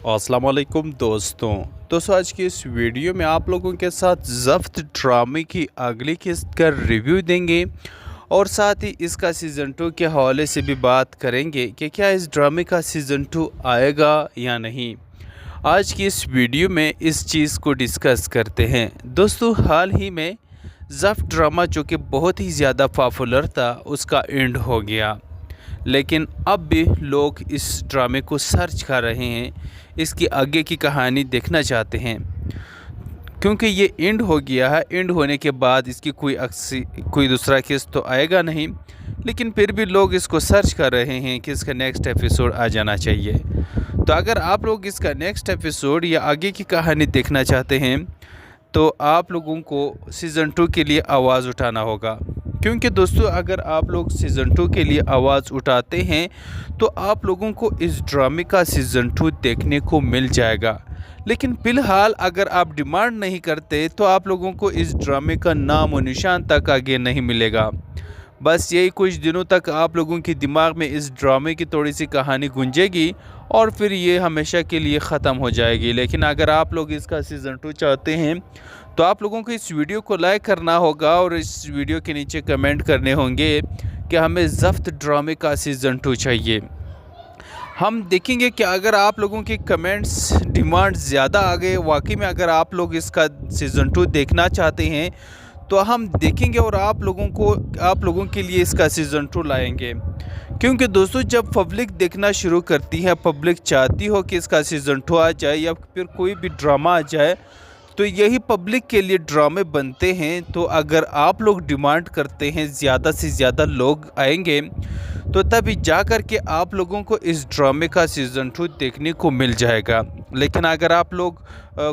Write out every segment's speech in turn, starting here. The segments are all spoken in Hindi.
अस्सलामुअलैकुम दोस्तों आज की इस वीडियो में आप लोगों के साथ ज़ब्त ड्रामे की अगली किस्त का रिव्यू देंगे और साथ ही इसका सीज़न 2 के हवाले से भी बात करेंगे कि क्या इस ड्रामे का सीज़न 2 आएगा या नहीं। आज की इस वीडियो में इस चीज़ को डिस्कस करते हैं। दोस्तों हाल ही में ज़ब्त ड्रामा जो कि बहुत ही ज़्यादा पॉपुलर था उसका एंड हो गया, लेकिन अब भी लोग इस ड्रामे को सर्च कर रहे हैं, इसकी आगे की कहानी देखना चाहते हैं क्योंकि ये एंड हो गया है। एंड होने के बाद इसकी कोई दूसरा केस तो आएगा नहीं, लेकिन फिर भी लोग इसको सर्च कर रहे हैं कि इसका नेक्स्ट एपिसोड आ जाना चाहिए। तो अगर आप लोग इसका नेक्स्ट एपिसोड या आगे की कहानी देखना चाहते हैं तो आप लोगों को सीज़न 2 के लिए आवाज़ उठाना होगा, क्योंकि दोस्तों अगर आप लोग सीज़न 2 के लिए आवाज़ उठाते हैं तो आप लोगों को इस ड्रामे का सीज़न 2 देखने को मिल जाएगा। लेकिन फ़िलहाल अगर आप डिमांड नहीं करते तो आप लोगों को इस ड्रामे का नाम और निशान तक आगे नहीं मिलेगा। बस यही कुछ दिनों तक आप लोगों के दिमाग में इस ड्रामे की थोड़ी सी कहानी गूंजेगी और फिर ये हमेशा के लिए ख़त्म हो जाएगी। लेकिन अगर आप लोग इसका सीज़न 2 चाहते हैं तो आप लोगों को इस वीडियो को लाइक करना होगा और इस वीडियो के नीचे कमेंट करने होंगे कि हमें ज़ब्त ड्रामे का सीज़न 2 चाहिए। हम देखेंगे कि अगर आप लोगों के कमेंट्स डिमांड ज़्यादा आ गए, वाकई में अगर आप लोग इसका सीज़न 2 देखना चाहते हैं तो हम देखेंगे और आप लोगों के लिए इसका सीज़न 2 लाएंगे। क्योंकि दोस्तों जब पब्लिक देखना शुरू करती है, पब्लिक चाहती हो कि इसका सीज़न 2 आ जाए या फिर कोई भी ड्रामा आ जाए, तो यही पब्लिक के लिए ड्रामे बनते हैं। तो अगर आप लोग डिमांड करते हैं ज़्यादा से ज़्यादा लोग आएंगे तो तभी जा कर के आप लोगों को इस ड्रामे का सीज़न 2 देखने को मिल जाएगा। लेकिन अगर आप लोग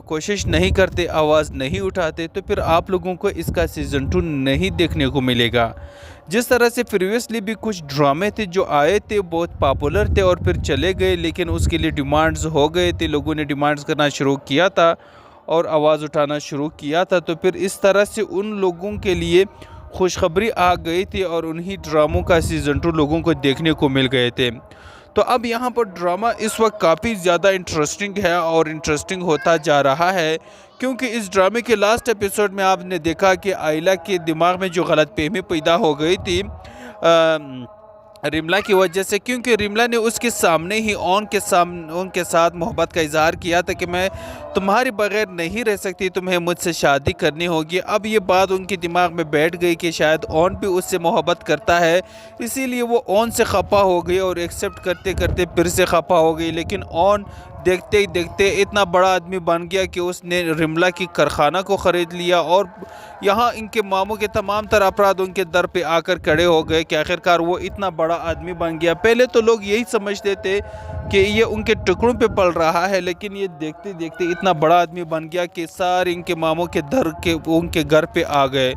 कोशिश नहीं करते, आवाज़ नहीं उठाते, तो फिर आप लोगों को इसका सीज़न 2 नहीं देखने को मिलेगा। जिस तरह से प्रीवियसली भी कुछ ड्रामे थे जो आए थे, बहुत पॉपुलर थे और फिर चले गए, लेकिन उसके लिए डिमांड्स हो गए थे, लोगों ने डिमांड्स करना शुरू किया था और आवाज़ उठाना शुरू किया था। तो फिर इस तरह से उन लोगों के लिए खुशखबरी आ गई थी और उन्हीं ड्रामों का सीज़न 2 लोगों को देखने को मिल गए थे। तो अब यहाँ पर ड्रामा इस वक्त काफ़ी ज़्यादा इंटरेस्टिंग है और इंटरेस्टिंग होता जा रहा है, क्योंकि इस ड्रामे के लास्ट एपिसोड में आपने देखा कि आयला के दिमाग में जो गलतफहमी पैदा हो गई थी रिमला की वजह से, क्योंकि रिमला ने उसके सामने ही उनके साथ मोहब्बत का इजहार किया था कि मैं तुम्हारे बगैर नहीं रह सकती, तुम्हें मुझसे शादी करनी होगी। अब ये बात उनके दिमाग में बैठ गई कि शायद ओन भी उससे मोहब्बत करता है, इसीलिए वो ओन से खफा हो गई और एक्सेप्ट करते करते फिर से खफा हो गई। लेकिन ओन देखते ही देखते इतना बड़ा आदमी बन गया कि उसने रिमला की कारखाना को ख़रीद लिया और यहाँ इनके मामों के तमाम तर अफराद उनके दर पे आकर खड़े हो गए कि आखिरकार वो इतना बड़ा आदमी बन गया। पहले तो लोग यही समझते थे कि ये उनके टुकड़ों पे पल रहा है, लेकिन ये देखते देखते इतना बड़ा आदमी बन गया कि सारे इनके मामों के उनके घर पे आ गए।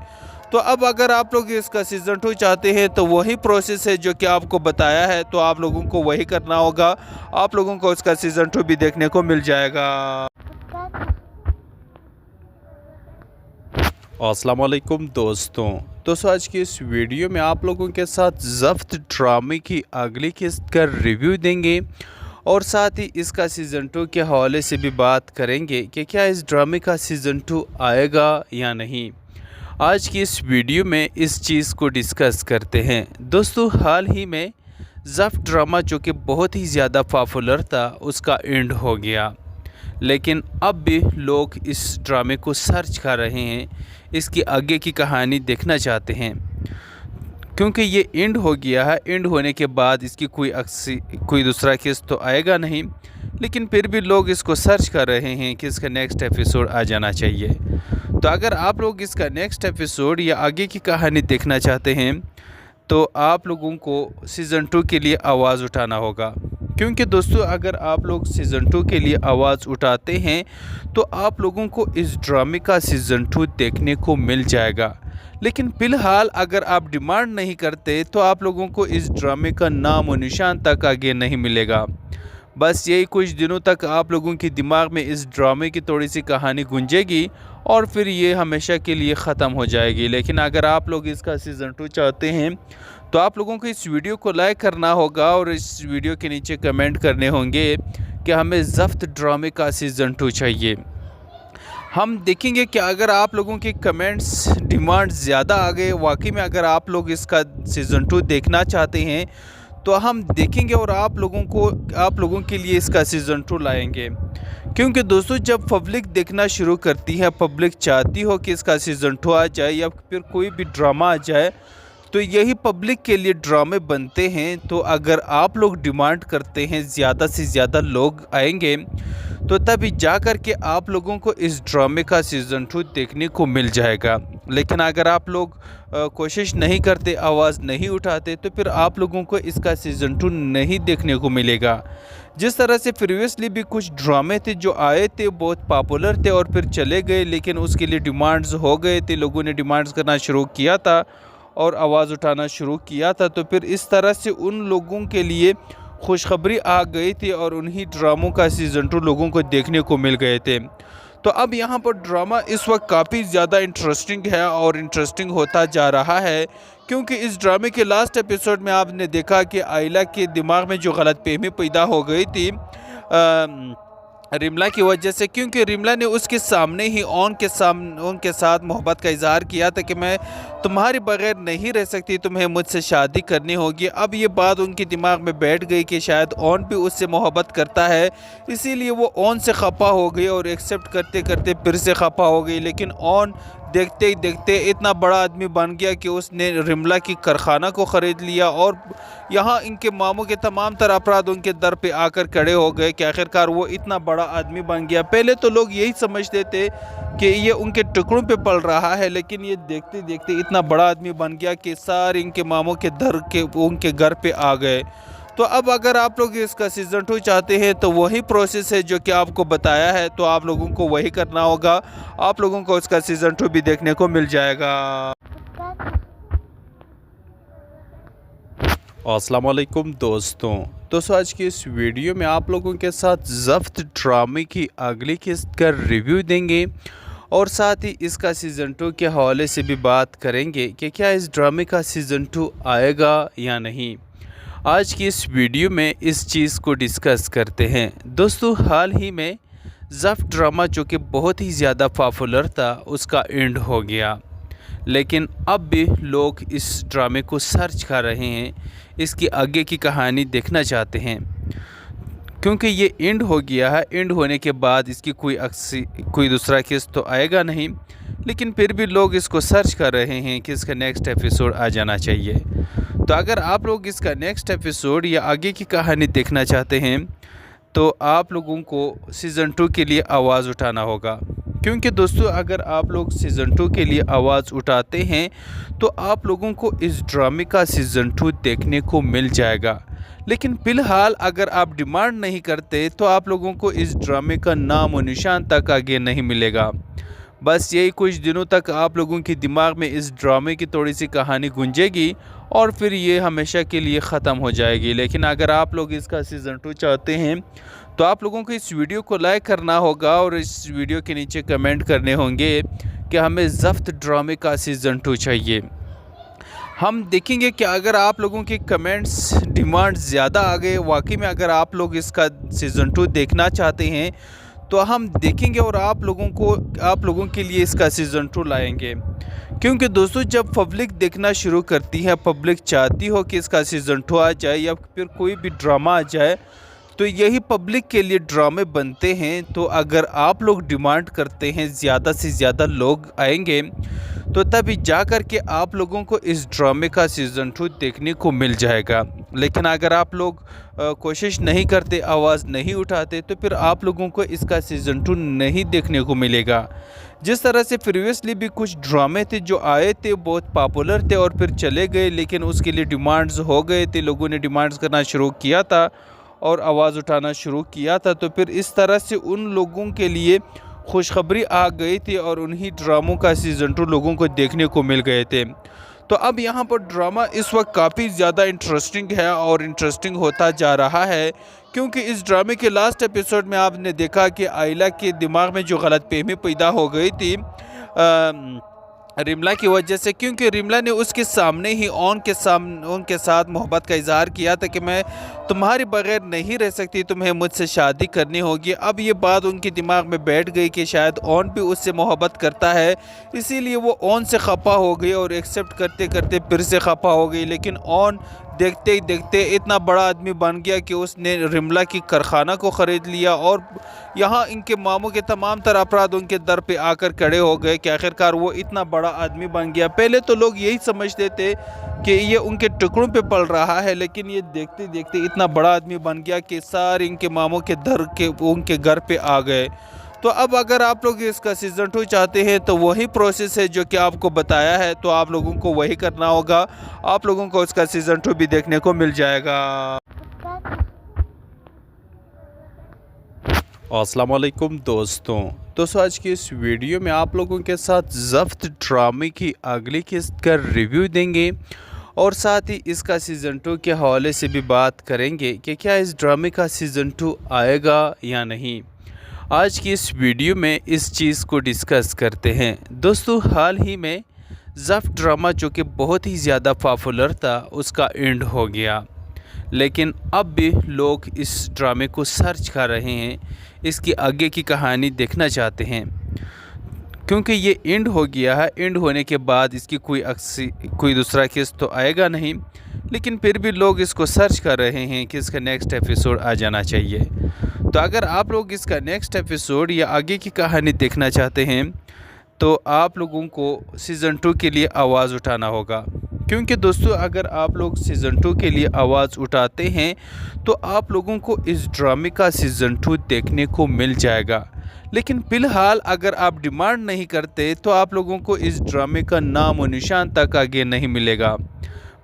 तो अब अगर आप लोग इसका सीज़न 2 चाहते हैं तो वही प्रोसेस है जो कि आपको बताया है, तो आप लोगों को वही करना होगा। आप लोगों को इसका सीज़न 2 भी देखने को मिल जाएगा। अस्सलामुअलैकुम दोस्तों आज की इस वीडियो में आप लोगों के साथ ज़ब्त ड्रामे की अगली किस्त का रिव्यू देंगे और साथ ही इसका सीज़न 2 के हवाले से भी बात करेंगे कि क्या इस ड्रामे का सीज़न 2 आएगा या नहीं। आज की इस वीडियो में इस चीज़ को डिस्कस करते हैं। दोस्तों हाल ही में ज़ब्त ड्रामा जो कि बहुत ही ज़्यादा पॉपुलर था उसका एंड हो गया, लेकिन अब भी लोग इस ड्रामे को सर्च कर रहे हैं, इसकी आगे की कहानी देखना चाहते हैं क्योंकि ये एंड हो गया है। एंड होने के बाद इसकी कोई दूसरा केस तो आएगा नहीं, लेकिन फिर भी लोग इसको सर्च कर रहे हैं कि इसका नेक्स्ट एपिसोड आ जाना चाहिए। तो अगर आप लोग इसका नेक्स्ट एपिसोड या आगे की कहानी देखना चाहते हैं तो आप लोगों को सीज़न 2 के लिए आवाज़ उठाना होगा, क्योंकि दोस्तों अगर आप लोग सीज़न 2 के लिए आवाज़ उठाते हैं तो आप लोगों को इस ड्रामे का सीज़न 2 देखने को मिल जाएगा। लेकिन फ़िलहाल अगर आप डिमांड नहीं करते तो आप लोगों को इस ड्रामे का नाम और निशान तक आगे नहीं मिलेगा। बस यही कुछ दिनों तक आप लोगों के दिमाग में इस ड्रामे की थोड़ी सी कहानी गूंजेगी और फिर ये हमेशा के लिए ख़त्म हो जाएगी। लेकिन अगर आप लोग इसका सीज़न 2 चाहते हैं तो आप लोगों को इस वीडियो को लाइक करना होगा और इस वीडियो के नीचे कमेंट करने होंगे कि हमें ज़ब्त ड्रामे का सीज़न 2 चाहिए। हम देखेंगे कि अगर आप लोगों के कमेंट्स डिमांड ज़्यादा आ गए, वाकई में अगर आप लोग इसका सीज़न 2 देखना चाहते हैं तो हम देखेंगे और आप लोगों के लिए इसका सीज़न 2 लाएंगे। क्योंकि दोस्तों जब पब्लिक देखना शुरू करती है, पब्लिक चाहती हो कि इसका सीज़न 2 आ जाए या फिर कोई भी ड्रामा आ जाए, तो यही पब्लिक के लिए ड्रामे बनते हैं। तो अगर आप लोग डिमांड करते हैं ज़्यादा से ज़्यादा लोग आएंगे तो तभी जा कर के आप लोगों को इस ड्रामे का सीज़न 2 देखने को मिल जाएगा। लेकिन अगर आप लोग कोशिश नहीं करते, आवाज़ नहीं उठाते, तो फिर आप लोगों को इसका सीज़न 2 नहीं देखने को मिलेगा। जिस तरह से प्रीवियसली भी कुछ ड्रामे थे जो आए थे, बहुत पॉपुलर थे और फिर चले गए, लेकिन उसके लिए डिमांड्स हो गए थे, लोगों ने डिमांड्स करना शुरू किया था और आवाज़ उठाना शुरू किया था, तो फिर इस तरह से उन लोगों के लिए खुशखबरी आ गई थी और उन्हीं ड्रामों का सीज़न 2 लोगों को देखने को मिल गए थे। तो अब यहाँ पर ड्रामा इस वक्त काफ़ी ज़्यादा इंटरेस्टिंग है और इंटरेस्टिंग होता जा रहा है, क्योंकि इस ड्रामे के लास्ट एपिसोड में आपने देखा कि आयला के दिमाग में जो गलतफहमी पैदा हो गई थी रिमला की वजह से, क्योंकि रिमला ने उसके सामने ही उनके साथ मोहब्बत का इजहार किया था कि मैं तुम्हारे बगैर नहीं रह सकती, तुम्हें मुझसे शादी करनी होगी। अब ये बात उनके दिमाग में बैठ गई कि शायद ओन भी उससे मोहब्बत करता है, इसीलिए वो ओन से खफा हो गई और एक्सेप्ट करते करते फिर से खफा हो गई। लेकिन ओन देखते ही देखते इतना बड़ा आदमी बन गया कि उसने रिमला की कारखाना को ख़रीद लिया और यहाँ इनके मामों के तमाम तरह अपराध उनके दर पे आकर खड़े हो गए कि आखिरकार वो इतना बड़ा आदमी बन गया। पहले तो लोग यही समझते थे कि ये उनके टुकड़ों पे पल रहा है, लेकिन ये देखते देखते इतना बड़ा आदमी बन गया कि सारे इनके मामों के दर के उनके घर पे आ गए। तो अब अगर आप लोग इसका सीज़न 2 चाहते हैं तो वही प्रोसेस है जो कि आपको बताया है, तो आप लोगों को वही करना होगा, आप लोगों को इसका सीज़न 2 भी देखने को मिल जाएगा। अस्सलाम वालेकुम दोस्तों आज की इस वीडियो में आप लोगों के साथ ज़ब्त ड्रामे की अगली किस्त का रिव्यू देंगे और साथ ही इसका सीज़न 2 के हवाले से भी बात करेंगे कि क्या इस ड्रामे का सीज़न 2 आएगा या नहीं। आज की इस वीडियो में इस चीज़ को डिस्कस करते हैं। दोस्तों हाल ही में ज़ब्त ड्रामा जो कि बहुत ही ज़्यादा पॉपुलर था, उसका एंड हो गया, लेकिन अब भी लोग इस ड्रामे को सर्च कर रहे हैं, इसकी आगे की कहानी देखना चाहते हैं, क्योंकि ये एंड हो गया है। एंड होने के बाद इसकी कोई दूसरा किस्त तो आएगा नहीं, लेकिन फिर भी लोग इसको सर्च कर रहे हैं कि इसका नेक्स्ट एपिसोड आ जाना चाहिए। तो अगर आप लोग इसका नेक्स्ट एपिसोड या आगे की कहानी देखना चाहते हैं तो आप लोगों को सीज़न 2 के लिए आवाज़ उठाना होगा, क्योंकि दोस्तों अगर आप लोग सीज़न 2 के लिए आवाज़ उठाते हैं तो आप लोगों को इस ड्रामे का सीज़न 2 देखने को मिल जाएगा। लेकिन फ़िलहाल अगर आप डिमांड नहीं करते तो आप लोगों को इस ड्रामे का नाम और निशान तक आगे नहीं मिलेगा। बस यही कुछ दिनों तक आप लोगों के दिमाग में इस ड्रामे की थोड़ी सी कहानी गूंजेगी और फिर ये हमेशा के लिए ख़त्म हो जाएगी। लेकिन अगर आप लोग इसका सीज़न 2 चाहते हैं तो आप लोगों को इस वीडियो को लाइक करना होगा और इस वीडियो के नीचे कमेंट करने होंगे कि हमें ज़ब्त ड्रामे का सीज़न 2 चाहिए। हम देखेंगे कि अगर आप लोगों के कमेंट्स डिमांड ज़्यादा आ गए, वाकई में अगर आप लोग इसका सीज़न 2 देखना चाहते हैं तो हम देखेंगे और आप लोगों के लिए इसका सीज़न 2 लाएंगे। क्योंकि दोस्तों जब पब्लिक देखना शुरू करती है, पब्लिक चाहती हो कि इसका सीज़न 2 आ जाए या फिर कोई भी ड्रामा आ जाए, तो यही पब्लिक के लिए ड्रामे बनते हैं। तो अगर आप लोग डिमांड करते हैं ज़्यादा से ज़्यादा लोग आएंगे तो तभी जा कर के आप लोगों को इस ड्रामे का सीज़न 2 देखने को मिल जाएगा। लेकिन अगर आप लोग कोशिश नहीं करते, आवाज़ नहीं उठाते, तो फिर आप लोगों को इसका सीज़न 2 नहीं देखने को मिलेगा। जिस तरह से प्रीवियसली भी कुछ ड्रामे थे जो आए थे, बहुत पॉपुलर थे और फिर चले गए, लेकिन उसके लिए डिमांड्स हो गए थे, लोगों ने डिमांड्स करना शुरू किया था और आवाज़ उठाना शुरू किया था, तो फिर इस तरह से उन लोगों के लिए खुशखबरी आ गई थी और उन्हीं ड्रामों का सीज़न 2 लोगों को देखने को मिल गए थे। तो अब यहाँ पर ड्रामा इस वक्त काफ़ी ज़्यादा इंटरेस्टिंग है और इंटरेस्टिंग होता जा रहा है, क्योंकि इस ड्रामे के लास्ट एपिसोड में आपने देखा कि आयला के दिमाग में जो गलतफहमी पैदा हो गई थी रिमला की वजह से, क्योंकि रिमला ने उसके सामने ही उनके साथ मोहब्बत का इजहार किया था कि मैं तुम्हारे बगैर नहीं रह सकती, तुम्हें मुझसे शादी करनी होगी। अब ये बात उनके दिमाग में बैठ गई कि शायद ओन भी उससे मोहब्बत करता है, इसीलिए वो ओन से खफा हो गई और एक्सेप्ट करते करते फिर से खफा हो गई। लेकिन ओन देखते ही देखते इतना बड़ा आदमी बन गया कि उसने रिमला की कारखाना को ख़रीद लिया और यहाँ इनके मामू के तमाम तर अफराद उनके दर पे आकर खड़े हो गए कि आखिरकार वो इतना बड़ा आदमी बन गया। पहले तो लोग यही समझते थे कि ये उनके टुकड़ों पे पल रहा है, लेकिन ये देखते देखते इतना बड़ा आदमी बन गया कि सारे इनके मामू के उनके घर पे आ गए। तो अब अगर आप लोग इसका सीज़न 2 चाहते हैं तो वही प्रोसेस है जो कि आपको बताया है, तो आप लोगों को वही करना होगा। आप लोगों को इसका सीज़न 2 भी देखने को मिल जाएगा। अस्सलाम वालेकुम दोस्तों आज की इस वीडियो में आप लोगों के साथ ज़ब्त ड्रामे की अगली किस्त का रिव्यू देंगे और साथ ही इसका सीज़न 2 के हवाले से भी बात करेंगे कि क्या इस ड्रामे का सीज़न 2 आएगा या नहीं। आज की इस वीडियो में इस चीज़ को डिस्कस करते हैं। दोस्तों, हाल ही में ज़ब्त ड्रामा जो कि बहुत ही ज़्यादा पॉपुलर था उसका एंड हो गया, लेकिन अब भी लोग इस ड्रामे को सर्च कर रहे हैं, इसकी आगे की कहानी देखना चाहते हैं, क्योंकि ये एंड हो गया है। एंड होने के बाद इसकी कोई दूसरा किस्त तो आएगा नहीं, लेकिन फिर भी लोग इसको सर्च कर रहे हैं कि इसका नेक्स्ट एपिसोड आ जाना चाहिए। तो अगर आप लोग इसका नेक्स्ट एपिसोड या आगे की कहानी देखना चाहते हैं तो आप लोगों को सीज़न 2 के लिए आवाज़ उठाना होगा, क्योंकि दोस्तों अगर आप लोग सीज़न 2 के लिए आवाज़ उठाते हैं तो आप लोगों को इस ड्रामे का सीज़न 2 देखने को मिल जाएगा। लेकिन फ़िलहाल अगर आप डिमांड नहीं करते तो आप लोगों को इस ड्रामे का नाम और निशान तक आगे नहीं मिलेगा।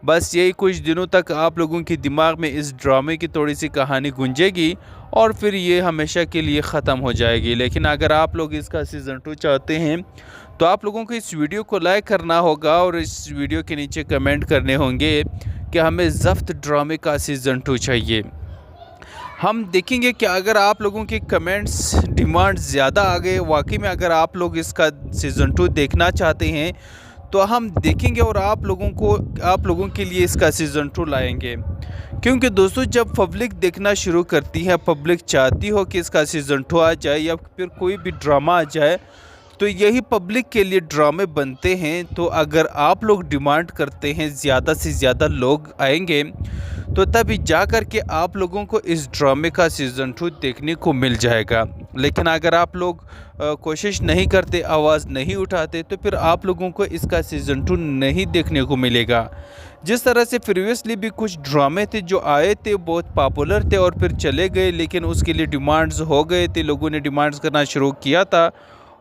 बस यही कुछ दिनों तक आप लोगों के दिमाग में इस ड्रामे की थोड़ी सी कहानी गूंजेगी और फिर ये हमेशा के लिए ख़त्म हो जाएगी। लेकिन अगर आप लोग इसका सीज़न 2 चाहते हैं तो आप लोगों को इस वीडियो को लाइक करना होगा और इस वीडियो के नीचे कमेंट करने होंगे कि हमें ज़ब्त ड्रामे का सीज़न 2 चाहिए। हम देखेंगे कि अगर आप लोगों के कमेंट्स डिमांड ज़्यादा आ गए, वाकई में अगर आप लोग इसका सीज़न 2 देखना चाहते हैं तो हम देखेंगे और आप लोगों के लिए इसका सीज़न 2 लाएंगे। क्योंकि दोस्तों जब पब्लिक देखना शुरू करती है, पब्लिक चाहती हो कि इसका सीज़न 2 आ जाए या फिर कोई भी ड्रामा आ जाए, तो यही पब्लिक के लिए ड्रामे बनते हैं। तो अगर आप लोग डिमांड करते हैं, ज़्यादा से ज़्यादा लोग आएंगे तो तभी जा कर के आप लोगों को इस ड्रामे का सीज़न 2 देखने को मिल जाएगा। लेकिन अगर आप लोग कोशिश नहीं करते, आवाज़ नहीं उठाते, तो फिर आप लोगों को इसका सीज़न 2 नहीं देखने को मिलेगा। जिस तरह से प्रीवियसली भी कुछ ड्रामे थे जो आए थे, बहुत पॉपुलर थे और फिर चले गए, लेकिन उसके लिए डिमांड्स हो गए थे, लोगों ने डिमांड्स करना शुरू किया था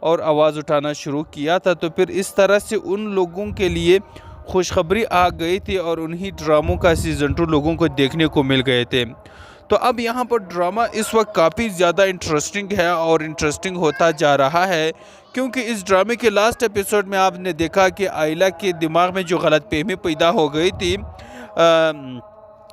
और आवाज़ उठाना शुरू किया था, तो फिर इस तरह से उन लोगों के लिए खुशखबरी आ गई थी और उन्हीं ड्रामों का सीज़न 2 लोगों को देखने को मिल गए थे। तो अब यहाँ पर ड्रामा इस वक्त काफ़ी ज़्यादा इंटरेस्टिंग है और इंटरेस्टिंग होता जा रहा है, क्योंकि इस ड्रामे के लास्ट एपिसोड में आपने देखा कि आयला के दिमाग में जो गलतफहमी पैदा हो गई थी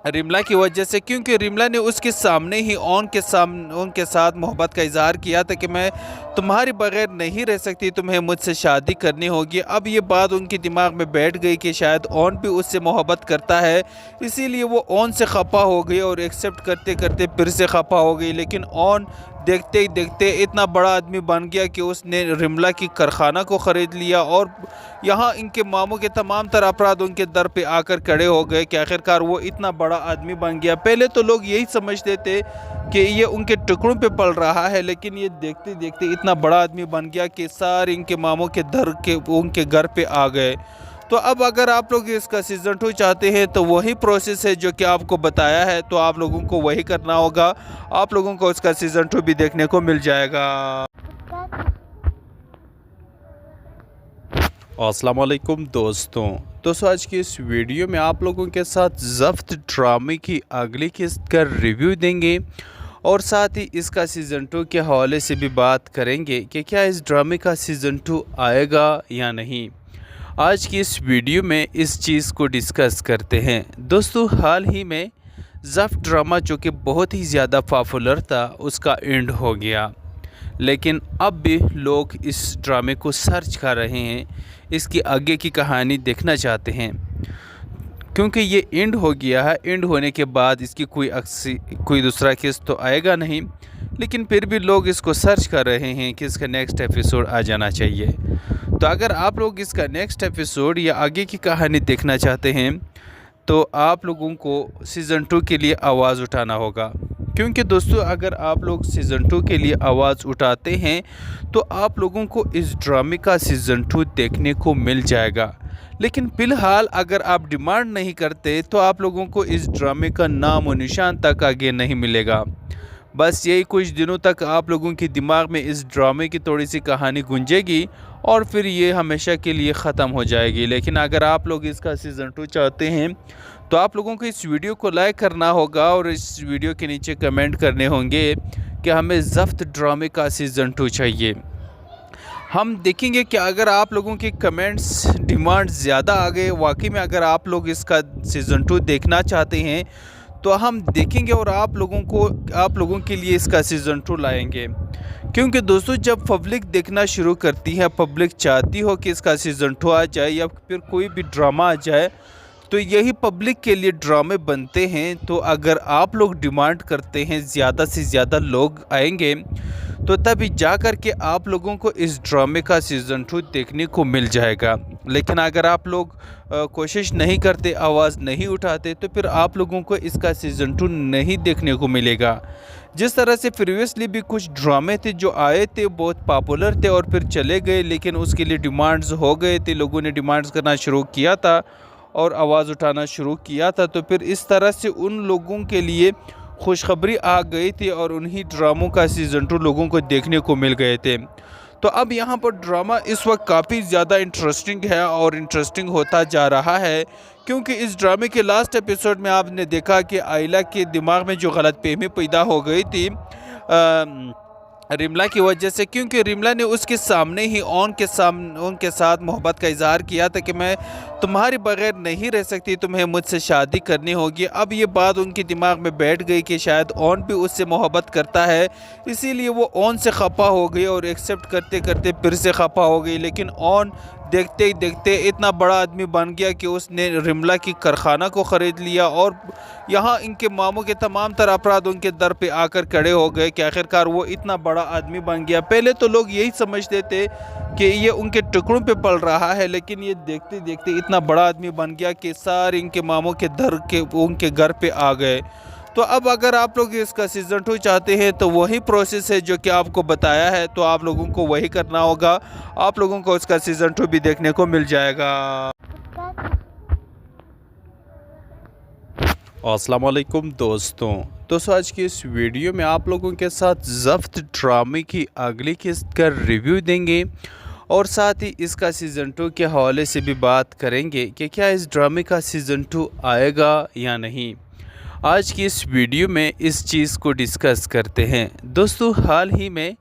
रिमला की वजह से, क्योंकि रिमला ने उसके सामने ही उनके साथ मोहब्बत का इजहार किया था कि मैं तुम्हारे बगैर नहीं रह सकती, तुम्हें मुझसे शादी करनी होगी। अब ये बात उनके दिमाग में बैठ गई कि शायद ओन भी उससे मोहब्बत करता है, इसीलिए वो ओन से खफा हो गई और एक्सेप्ट करते करते फिर से खफा हो गई। लेकिन ओन देखते ही देखते इतना बड़ा आदमी बन गया कि उसने रिमला की कारखाना को ख़रीद लिया और यहाँ इनके मामू के तमाम तर अफराद उनके दर पे आकर खड़े हो गए कि आखिरकार वो इतना बड़ा आदमी बन गया। पहले तो लोग यही समझते थे कि ये उनके टुकड़ों पे पल रहा है, लेकिन ये देखते देखते इतना बड़ा आदमी बन गया कि सारे इनके मामू के उनके घर पे आ गए। तो अब अगर आप लोग इसका सीज़न 2 चाहते हैं तो वही प्रोसेस है जो कि आपको बताया है, तो आप लोगों को वही करना होगा। आप लोगों को इसका सीज़न 2 भी देखने को मिल जाएगा। अस्सलाम वालेकुम दोस्तों आज की इस वीडियो में आप लोगों के साथ ज़ब्त ड्रामे की अगली किस्त का रिव्यू देंगे और साथ ही इसका सीज़न 2 के हवाले से भी बात करेंगे कि क्या इस ड्रामे का सीज़न 2 आएगा या नहीं। आज की इस वीडियो में इस चीज़ को डिस्कस करते हैं। दोस्तों, हाल ही में ज़फ़ ड्रामा जो कि बहुत ही ज़्यादा पॉपुलर था उसका एंड हो गया, लेकिन अब भी लोग इस ड्रामे को सर्च कर रहे हैं, इसकी आगे की कहानी देखना चाहते हैं। क्योंकि ये एंड हो गया है, एंड होने के बाद इसकी कोई दूसरा केस तो आएगा नहीं, लेकिन फिर भी लोग इसको सर्च कर रहे हैं कि इसका नेक्स्ट एपिसोड आ जाना चाहिए। तो अगर आप लोग इसका नेक्स्ट एपिसोड या आगे की कहानी देखना चाहते हैं तो आप लोगों को सीज़न 2 के लिए आवाज़ उठाना होगा। क्योंकि दोस्तों, अगर आप लोग सीज़न 2 के लिए आवाज़ उठाते हैं तो आप लोगों को इस ड्रामे का सीज़न 2 देखने को मिल जाएगा। लेकिन फ़िलहाल अगर आप डिमांड नहीं करते तो आप लोगों को इस ड्रामे का नाम और निशान तक आगे नहीं मिलेगा। बस यही कुछ दिनों तक आप लोगों के दिमाग में इस ड्रामे की थोड़ी सी कहानी गूंजेगी और फिर ये हमेशा के लिए ख़त्म हो जाएगी। लेकिन अगर आप लोग इसका सीज़न 2 चाहते हैं तो आप लोगों को इस वीडियो को लाइक करना होगा और इस वीडियो के नीचे कमेंट करने होंगे कि हमें ज़फ़्त ड्रामे का सीज़न 2 चाहिए। हम देखेंगे कि अगर आप लोगों के कमेंट्स डिमांड ज़्यादा आ गए, वाकई में अगर आप लोग इसका सीज़न 2 देखना चाहते हैं तो हम देखेंगे और आप लोगों के लिए इसका सीज़न 2 लाएंगे। क्योंकि दोस्तों, जब पब्लिक देखना शुरू करती है, पब्लिक चाहती हो कि इसका सीज़न 2 आ जाए या फिर कोई भी ड्रामा आ जाए, तो यही पब्लिक के लिए ड्रामे बनते हैं। तो अगर आप लोग डिमांड करते हैं ज़्यादा से ज़्यादा लोग आएंगे तो तभी जा कर के आप लोगों को इस ड्रामे का सीज़न 2 देखने को मिल जाएगा। लेकिन अगर आप लोग कोशिश नहीं करते, आवाज़ नहीं उठाते, तो फिर आप लोगों को इसका सीज़न 2 नहीं देखने को मिलेगा। जिस तरह से प्रीवियसली भी कुछ ड्रामे थे जो आए थे, बहुत पॉपुलर थे और फिर चले गए, लेकिन उसके लिए डिमांड्स हो गए थे, लोगों ने डिमांड्स करना शुरू किया था और आवाज़ उठाना शुरू किया था। तो फिर इस तरह से उन लोगों के लिए खुशखबरी आ गई थी और उन्हीं ड्रामों का सीज़न 2 लोगों को देखने को मिल गए थे। तो अब यहाँ पर ड्रामा इस वक्त काफ़ी ज़्यादा इंटरेस्टिंग है और इंटरेस्टिंग होता जा रहा है। क्योंकि इस ड्रामे के लास्ट एपिसोड में आपने देखा कि आयला के दिमाग में जो गलतफहमी पैदा हो गई थी रिमला की वजह से, क्योंकि रिमला ने उसके सामने ही उनके साथ मोहब्बत का इजहार किया था कि मैं तुम्हारे बगैर नहीं रह सकती, तुम्हें मुझसे शादी करनी होगी। अब ये बात उनके दिमाग में बैठ गई कि शायद ओन भी उससे मोहब्बत करता है, इसीलिए वो ओन से खफा हो गई और एक्सेप्ट करते करते फिर से खफा हो गई। लेकिन ओन देखते ही देखते इतना बड़ा आदमी बन गया कि उसने रिमला की कारखाना को ख़रीद लिया और यहाँ इनके मामों के तमाम तर अफराद उनके दर पे आकर खड़े हो गए कि आखिरकार वो इतना बड़ा आदमी बन गया। पहले तो लोग यही समझते थे कि ये उनके टुकड़ों पे पल रहा है, लेकिन ये देखते देखते इतना बड़ा आदमी बन गया कि सारे इनके मामों के उनके घर पे आ गए। तो अब अगर आप लोग इसका सीज़न 2 चाहते हैं तो वही प्रोसेस है जो कि आपको बताया है, तो आप लोगों को वही करना होगा। आप लोगों को इसका सीज़न 2 भी देखने को मिल जाएगा। अस्सलाम वालेकुम दोस्तों, आज की इस वीडियो में आप लोगों के साथ ज़फ़्त ड्रामे की अगली किस्त का रिव्यू देंगे और साथ ही इसका सीज़न 2 के हवाले से भी बात करेंगे कि क्या इस ड्रामे का सीज़न 2 आएगा या नहीं। आज की इस वीडियो में इस चीज़ को डिस्कस करते हैं। दोस्तों, हाल ही में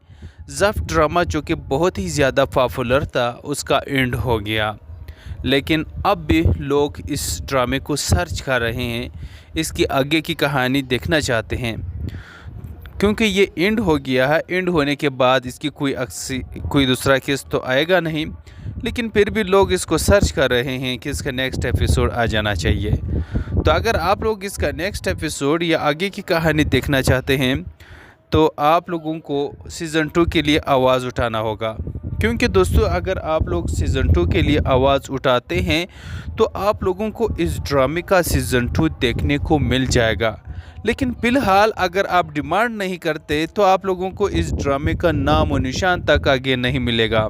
ज़फ़्त ड्रामा जो कि बहुत ही ज़्यादा पॉपुलर था उसका एंड हो गया, लेकिन अब भी लोग इस ड्रामे को सर्च कर रहे हैं, इसकी आगे की कहानी देखना चाहते हैं। क्योंकि ये एंड हो गया है, एंड होने के बाद इसकी कोई दूसरा केस तो आएगा नहीं, लेकिन फिर भी लोग इसको सर्च कर रहे हैं कि इसका नेक्स्ट एपिसोड आ जाना चाहिए। तो अगर आप लोग इसका नेक्स्ट एपिसोड या आगे की कहानी देखना चाहते हैं तो आप लोगों को सीज़न 2 के लिए आवाज़ उठाना होगा। क्योंकि दोस्तों, अगर आप लोग सीज़न 2 के लिए आवाज़ उठाते हैं तो आप लोगों को इस ड्रामे का सीज़न 2 देखने को मिल जाएगा। लेकिन फ़िलहाल अगर आप डिमांड नहीं करते तो आप लोगों को इस ड्रामे का नाम और निशान तक आगे नहीं मिलेगा।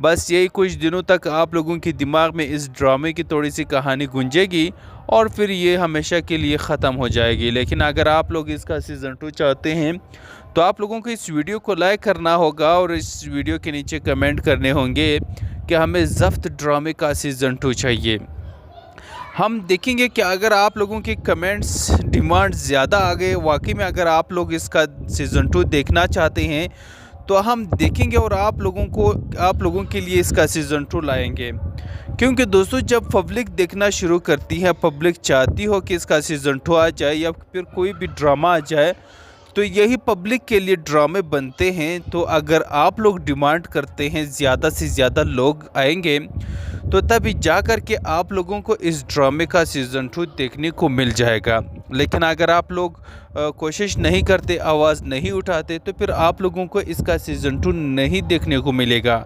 बस यही कुछ दिनों तक आप लोगों के दिमाग में इस ड्रामे की थोड़ी सी कहानी गूंजेगी और फिर ये हमेशा के लिए ख़त्म हो जाएगी। लेकिन अगर आप लोग इसका सीज़न 2 चाहते हैं तो आप लोगों को इस वीडियो को लाइक करना होगा और इस वीडियो के नीचे कमेंट करने होंगे कि हमें ज़फ़्त ड्रामे का सीज़न 2 चाहिए। हम देखेंगे कि अगर आप लोगों के कमेंट्स डिमांड ज़्यादा आ गए, वाकई में अगर आप लोग इसका सीज़न 2 देखना चाहते हैं तो हम देखेंगे और आप लोगों के लिए इसका सीज़न 2 लाएंगे। क्योंकि दोस्तों जब पब्लिक देखना शुरू करती है, पब्लिक चाहती हो कि इसका सीज़न 2 आ जाए या फिर कोई भी ड्रामा आ जाए, तो यही पब्लिक के लिए ड्रामे बनते हैं। तो अगर आप लोग डिमांड करते हैं ज़्यादा से ज़्यादा लोग आएंगे, तो तभी जा कर के आप लोगों को इस ड्रामे का सीज़न 2 देखने को मिल जाएगा। लेकिन अगर आप लोग कोशिश नहीं करते, आवाज़ नहीं उठाते, तो फिर आप लोगों को इसका सीज़न 2 नहीं देखने को मिलेगा।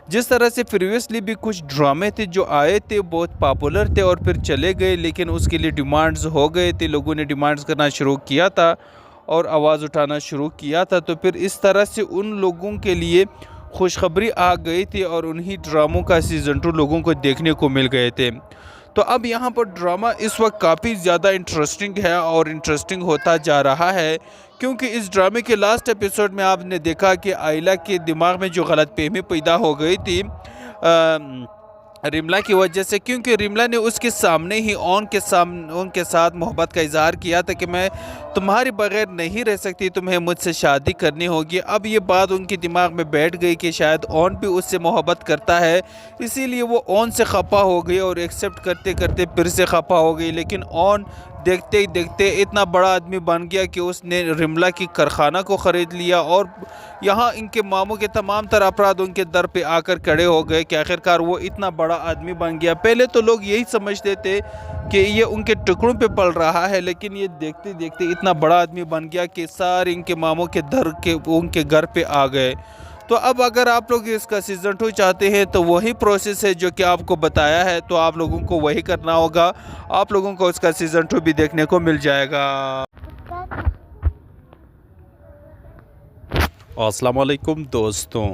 जिस तरह से प्रीवियसली भी कुछ ड्रामे थे जो आए थे, बहुत पॉपुलर थे और फिर चले गए, लेकिन उसके लिए डिमांड्स हो गए थे, लोगों ने डिमांड्स करना शुरू किया था और आवाज़ उठाना शुरू किया था। तो फिर इस तरह से उन लोगों के लिए खुशखबरी आ गई थी और उन्हीं ड्रामों का सीज़न 2 लोगों को देखने को मिल गए थे। तो अब यहाँ पर ड्रामा इस वक्त काफ़ी ज़्यादा इंटरेस्टिंग है और इंटरेस्टिंग होता जा रहा है, क्योंकि इस ड्रामे के लास्ट एपिसोड में आपने देखा कि आयला के दिमाग में जो गलतफहमी पैदा हो गई थी रिमला की वजह से, क्योंकि रिमला ने उसके सामने ही उनके साथ मोहब्बत का इजहार किया था कि मैं तुम्हारे बगैर नहीं रह सकती, तुम्हें मुझसे शादी करनी होगी। अब ये बात उनके दिमाग में बैठ गई कि शायद ओन भी उससे मोहब्बत करता है, इसीलिए वो ओन से खफा हो गई और एक्सेप्ट करते करते फिर से खफा हो गई। लेकिन ओन देखते ही देखते इतना बड़ा आदमी बन गया कि उसने रिमला की कारखाना को ख़रीद लिया और यहाँ इनके मामों के तमाम तरह अपराध उनके दर पे आकर खड़े हो गए कि आखिरकार वो इतना बड़ा आदमी बन गया। पहले तो लोग यही समझते थे कि ये उनके टुकड़ों पे पल रहा है, लेकिन ये देखते देखते इतना बड़ा आदमी बन गया कि सारे इनके मामों के उनके घर पे आ गए। तो अब अगर आप लोग इसका सीज़न 2 चाहते हैं तो वही प्रोसेस है जो कि आपको बताया है, तो आप लोगों को वही करना होगा। आप लोगों को इसका सीज़न 2 भी देखने को मिल जाएगा। अस्सलाम वालेकुम दोस्तों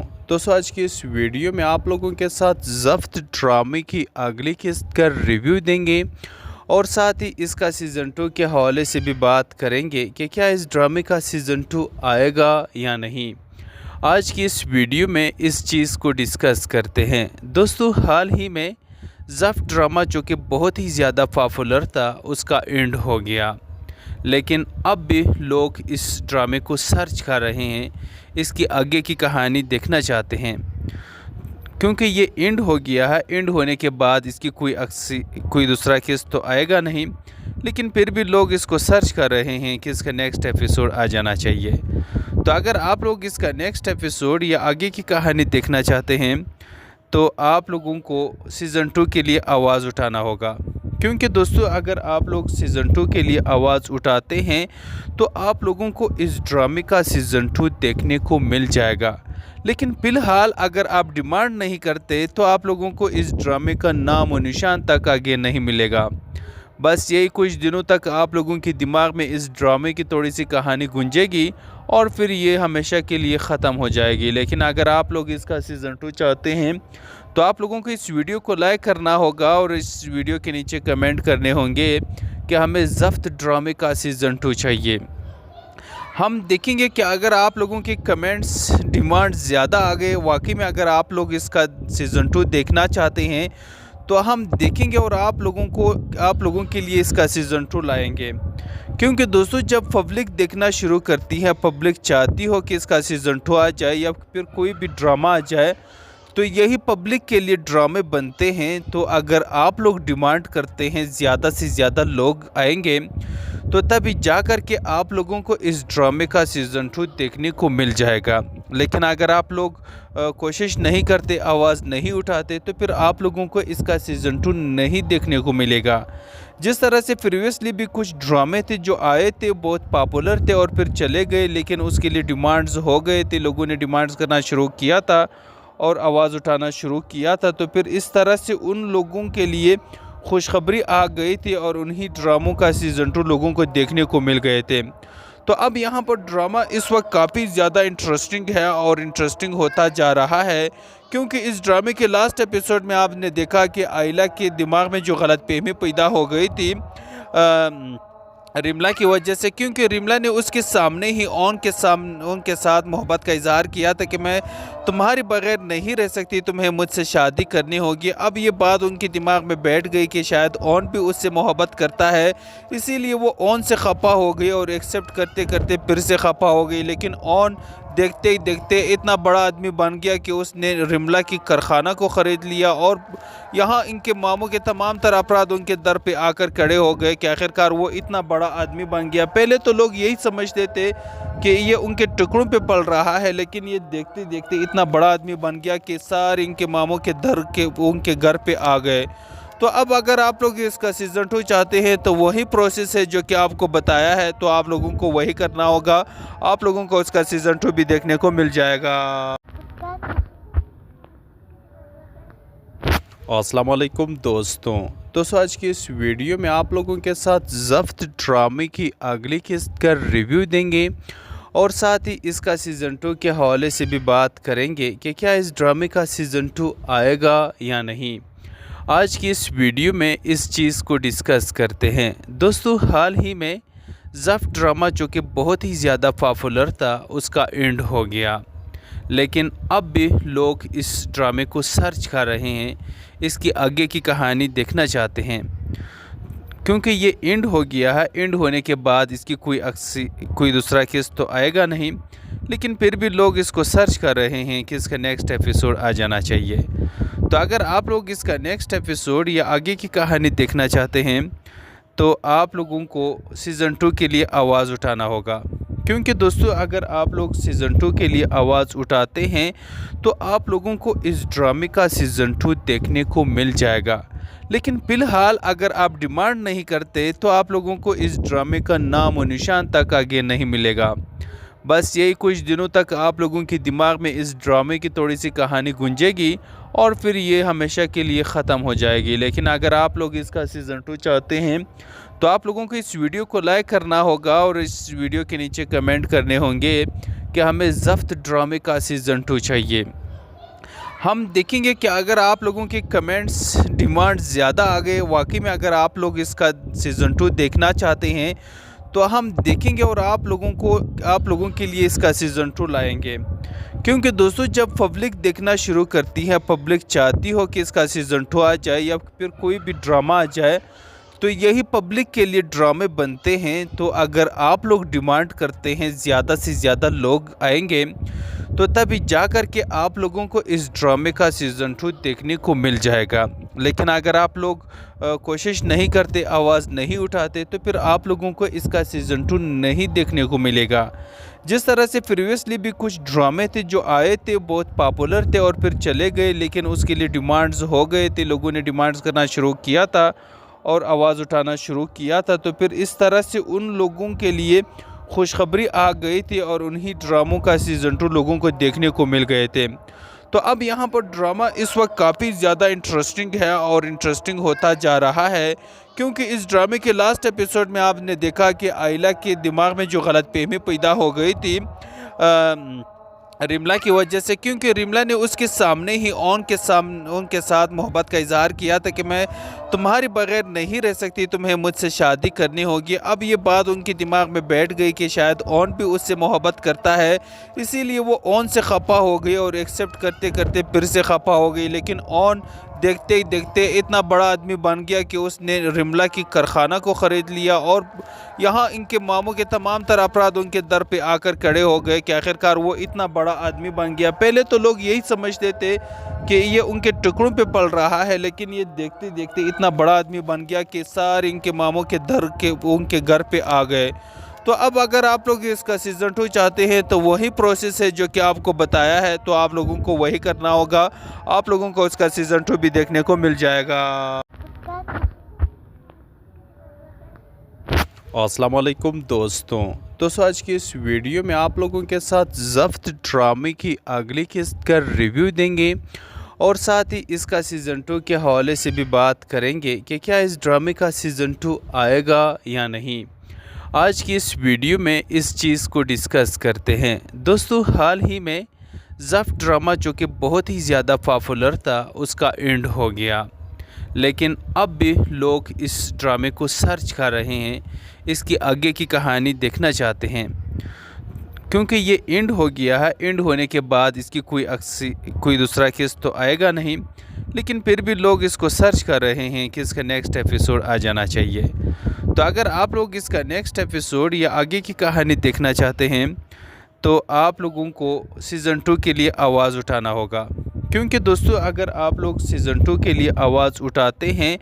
आज की इस वीडियो में आप लोगों के साथ ज़ब्त ड्रामे की अगली किस्त का रिव्यू देंगे और साथ ही इसका सीज़न 2 के हवाले से भी बात करेंगे कि क्या इस ड्रामे का सीज़न 2 आएगा या नहीं। आज की इस वीडियो में इस चीज़ को डिस्कस करते हैं। दोस्तों हाल ही में ज़ब्त ड्रामा जो कि बहुत ही ज़्यादा पॉपुलर था, उसका एंड हो गया, लेकिन अब भी लोग इस ड्रामे को सर्च कर रहे हैं, इसकी आगे की कहानी देखना चाहते हैं, क्योंकि ये एंड हो गया है। एंड होने के बाद इसकी कोई दूसरा किस्त तो आएगा नहीं, लेकिन फिर भी लोग इसको सर्च कर रहे हैं कि इसका नेक्स्ट एपिसोड आ जाना चाहिए। तो अगर आप लोग इसका नेक्स्ट एपिसोड या आगे की कहानी देखना चाहते हैं तो आप लोगों को सीज़न 2 के लिए आवाज़ उठाना होगा, क्योंकि दोस्तों अगर आप लोग सीज़न 2 के लिए आवाज़ उठाते हैं तो आप लोगों को इस ड्रामे का सीज़न 2 देखने को मिल जाएगा। लेकिन फ़िलहाल अगर आप डिमांड नहीं करते तो आप लोगों को इस ड्रामे का नाम और निशान तक आगे नहीं मिलेगा। बस यही कुछ दिनों तक आप लोगों के दिमाग में इस ड्रामे की थोड़ी सी कहानी गूंजेगी और फिर ये हमेशा के लिए ख़त्म हो जाएगी। लेकिन अगर आप लोग इसका सीज़न 2 चाहते हैं तो आप लोगों को इस वीडियो को लाइक करना होगा और इस वीडियो के नीचे कमेंट करने होंगे कि हमें ज़ब्त ड्रामे का सीज़न 2 चाहिए। हम देखेंगे कि अगर आप लोगों के कमेंट्स डिमांड ज़्यादा आ गए, वाकई में अगर आप लोग इसका सीज़न 2 देखना चाहते हैं तो हम देखेंगे और आप लोगों के लिए इसका सीज़न 2 लाएंगे। क्योंकि दोस्तों जब पब्लिक देखना शुरू करती है, पब्लिक चाहती हो कि इसका सीज़न 2 आ जाए या फिर कोई भी ड्रामा आ जाए, तो यही पब्लिक के लिए ड्रामे बनते हैं। तो अगर आप लोग डिमांड करते हैं ज़्यादा से ज़्यादा लोग आएंगे, तो तभी जा कर के आप लोगों को इस ड्रामे का सीज़न 2 देखने को मिल जाएगा। लेकिन अगर आप लोग कोशिश नहीं करते, आवाज़ नहीं उठाते, तो फिर आप लोगों को इसका सीज़न 2 नहीं देखने को मिलेगा। जिस तरह से प्रीवियसली भी कुछ ड्रामे थे जो आए थे, बहुत पॉपुलर थे और फिर चले गए, लेकिन उसके लिए डिमांड्स हो गए थे, लोगों ने डिमांड्स करना शुरू किया था और आवाज़ उठाना शुरू किया था। तो फिर इस तरह से उन लोगों के लिए खुशखबरी आ गई थी और उन्हीं ड्रामों का सीज़न 2 लोगों को देखने को मिल गए थे। तो अब यहाँ पर ड्रामा इस वक्त काफ़ी ज़्यादा इंटरेस्टिंग है और इंटरेस्टिंग होता जा रहा है, क्योंकि इस ड्रामे के लास्ट एपिसोड में आपने देखा कि आयला के दिमाग में जो गलतफहमी पैदा हो गई थी रिमला की वजह से, क्योंकि रिमला ने उसके सामने ही उनके साथ मोहब्बत का इजहार किया था कि मैं तुम्हारे बगैर नहीं रह सकती, तुम्हें मुझसे शादी करनी होगी। अब ये बात उनके दिमाग में बैठ गई कि शायद ओन भी उससे मोहब्बत करता है, इसीलिए वो ओन से खफा हो गई और एक्सेप्ट करते करते फिर से खफा हो गई। लेकिन ओन देखते ही देखते इतना बड़ा आदमी बन गया कि उसने रिमला की कारखाना को ख़रीद लिया और यहाँ इनके मामों के तमाम तर अफराद उनके दर पे आकर खड़े हो गए कि आखिरकार वो इतना बड़ा आदमी बन गया। पहले तो लोग यही समझते थे कि ये उनके टुकड़ों पे पल रहा है, लेकिन ये देखते देखते इतना बड़ा आदमी बन गया कि सारे इनके मामों के दर के उनके घर पे आ गए। तो अब अगर आप लोग इसका सीज़न 2 चाहते हैं तो वही प्रोसेस है जो कि आपको बताया है, तो आप लोगों को वही करना होगा। आप लोगों को इसका सीज़न 2 भी देखने को मिल जाएगा। अस्सलाम वालेकुम दोस्तों आज की इस वीडियो में आप लोगों के साथ ज़ब्त ड्रामे की अगली किस्त का रिव्यू देंगे और साथ ही इसका सीज़न 2 के हवाले से भी बात करेंगे कि क्या इस ड्रामे का सीज़न 2 आएगा या नहीं। आज की इस वीडियो में इस चीज़ को डिस्कस करते हैं। दोस्तों, हाल ही में ज़ब्त ड्रामा जो कि बहुत ही ज़्यादा पॉपुलर था उसका एंड हो गया, लेकिन अब भी लोग इस ड्रामे को सर्च कर रहे हैं, इसकी आगे की कहानी देखना चाहते हैं, क्योंकि ये एंड हो गया है। एंड होने के बाद इसकी कोई दूसरा किस्त तो आएगा नहीं, लेकिन फिर भी लोग इसको सर्च कर रहे हैं कि इसका नेक्स्ट एपिसोड आ जाना चाहिए। तो अगर आप लोग इसका नेक्स्ट एपिसोड या आगे की कहानी देखना चाहते हैं तो आप लोगों को सीज़न 2 के लिए आवाज़ उठाना होगा, क्योंकि दोस्तों अगर आप लोग सीज़न 2 के लिए आवाज़ उठाते हैं तो आप लोगों को इस ड्रामे का सीज़न 2 देखने को मिल जाएगा। लेकिन फ़िलहाल अगर आप डिमांड नहीं करते तो आप लोगों को इस ड्रामे का नाम और निशान तक आगे नहीं मिलेगा। बस यही कुछ दिनों तक आप लोगों के दिमाग में इस ड्रामे की थोड़ी सी कहानी गूंजेगी और फिर ये हमेशा के लिए ख़त्म हो जाएगी। लेकिन अगर आप लोग इसका सीज़न 2 चाहते हैं तो आप लोगों को इस वीडियो को लाइक करना होगा और इस वीडियो के नीचे कमेंट करने होंगे कि हमें ज़ब्त ड्रामे का सीज़न 2 चाहिए। हम देखेंगे कि अगर आप लोगों के कमेंट्स डिमांड ज़्यादा आ गए, वाकई में अगर आप लोग इसका सीज़न 2 देखना चाहते हैं तो हम देखेंगे और आप लोगों के लिए इसका सीज़न 2 लाएंगे। क्योंकि दोस्तों जब पब्लिक देखना शुरू करती है, पब्लिक चाहती हो कि इसका सीज़न 2 आ जाए या फिर कोई भी ड्रामा आ जाए, तो यही पब्लिक के लिए ड्रामे बनते हैं। तो अगर आप लोग डिमांड करते हैं, ज़्यादा से ज़्यादा लोग आएंगे तो तभी जा कर के आप लोगों को इस ड्रामे का सीज़न 2 देखने को मिल जाएगा। लेकिन अगर आप लोग कोशिश नहीं करते, आवाज़ नहीं उठाते, तो फिर आप लोगों को इसका सीज़न 2 नहीं देखने को मिलेगा। जिस तरह से प्रीवियसली भी कुछ ड्रामे थे जो आए थे, बहुत पॉपुलर थे और फिर चले गए, लेकिन उसके लिए डिमांड्स हो गए थे, लोगों ने डिमांड्स करना शुरू किया था और आवाज़ उठाना शुरू किया था, तो फिर इस तरह से उन लोगों के लिए खुशखबरी आ गई थी और उन्हीं ड्रामों का सीज़न 2 लोगों को देखने को मिल गए थे। तो अब यहाँ पर ड्रामा इस वक्त काफ़ी ज़्यादा इंटरेस्टिंग है और इंटरेस्टिंग होता जा रहा है, क्योंकि इस ड्रामे के लास्ट एपिसोड में आपने देखा कि आयला के दिमाग में जो गलतफहमी पैदा हो गई थी रिमला की वजह से, क्योंकि रिमला ने उसके सामने ही उनके साथ मोहब्बत का इजहार किया था कि मैं तुम्हारे बगैर नहीं रह सकती, तुम्हें मुझसे शादी करनी होगी। अब ये बात उनके दिमाग में बैठ गई कि शायद ओन भी उससे मोहब्बत करता है, इसीलिए वो ओन से खफा हो गई और एक्सेप्ट करते करते फिर से खफा हो गई। लेकिन ओन देखते ही देखते इतना बड़ा आदमी बन गया कि उसने रिमला की कारखाना को ख़रीद लिया और यहाँ इनके मामों के तमाम तर अफराद उनके दर पे आकर खड़े हो गए कि आखिरकार वो इतना बड़ा आदमी बन गया। पहले तो लोग यही समझते थे कि ये उनके टुकड़ों पे पल रहा है, लेकिन ये देखते देखते इतना बड़ा आदमी बन गया कि सारे इनके मामों के उनके घर पे आ गए। तो अब अगर आप लोग इसका सीज़न 2 चाहते हैं तो वही प्रोसेस है जो कि आपको बताया है, तो आप लोगों को वही करना होगा। आप लोगों को इसका सीज़न 2 भी देखने को मिल जाएगा। अस्सलाम वालेकुम दोस्तों आज की इस वीडियो में आप लोगों के साथ ज़ब्त ड्रामे की अगली किस्त का रिव्यू देंगे और साथ ही इसका सीज़न 2 के हवाले से भी बात करेंगे कि क्या इस ड्रामे का सीज़न 2 आएगा या नहीं। आज की इस वीडियो में इस चीज़ को डिस्कस करते हैं। दोस्तों, हाल ही में ज़ब्त ड्रामा जो कि बहुत ही ज़्यादा पॉपुलर था उसका एंड हो गया, लेकिन अब भी लोग इस ड्रामे को सर्च कर रहे हैं, इसकी आगे की कहानी देखना चाहते हैं, क्योंकि ये एंड हो गया है। एंड होने के बाद इसकी कोई दूसरा किस्त तो आएगा नहीं, लेकिन फिर भी लोग इसको सर्च कर रहे हैं कि इसका नेक्स्ट एपिसोड आ जाना चाहिए। तो अगर आप लोग इसका नेक्स्ट एपिसोड या आगे की कहानी देखना चाहते हैं तो आप लोगों को सीज़न 2 के लिए आवाज़ उठाना होगा, क्योंकि दोस्तों अगर आप लोग सीज़न 2 के लिए आवाज़ उठाते हैं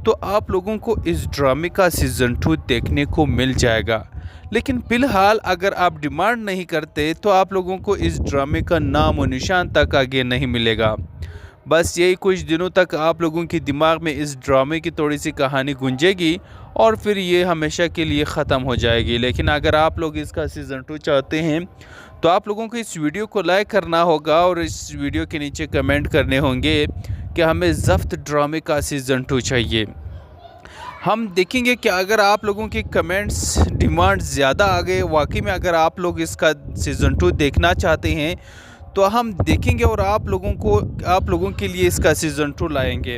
तो आप लोगों को इस ड्रामे का सीज़न 2 देखने को मिल जाएगा। लेकिन फ़िलहाल अगर आप डिमांड नहीं करते तो आप लोगों को इस ड्रामे का नाम और निशान तक आगे नहीं मिलेगा। बस यही कुछ दिनों तक आप लोगों के दिमाग में इस ड्रामे की थोड़ी सी कहानी गूंजेगी और फिर ये हमेशा के लिए ख़त्म हो जाएगी। लेकिन अगर आप लोग इसका सीज़न 2 चाहते हैं तो आप लोगों को इस वीडियो को लाइक करना होगा और इस वीडियो के नीचे कमेंट करने होंगे कि हमें ज़ब्त ड्रामे का सीज़न 2 चाहिए। हम देखेंगे कि अगर आप लोगों की कमेंट्स डिमांड ज़्यादा आ गए, वाकई में अगर आप लोग इसका सीज़न 2 देखना चाहते हैं तो हम देखेंगे और आप लोगों के लिए इसका सीज़न 2 लाएंगे।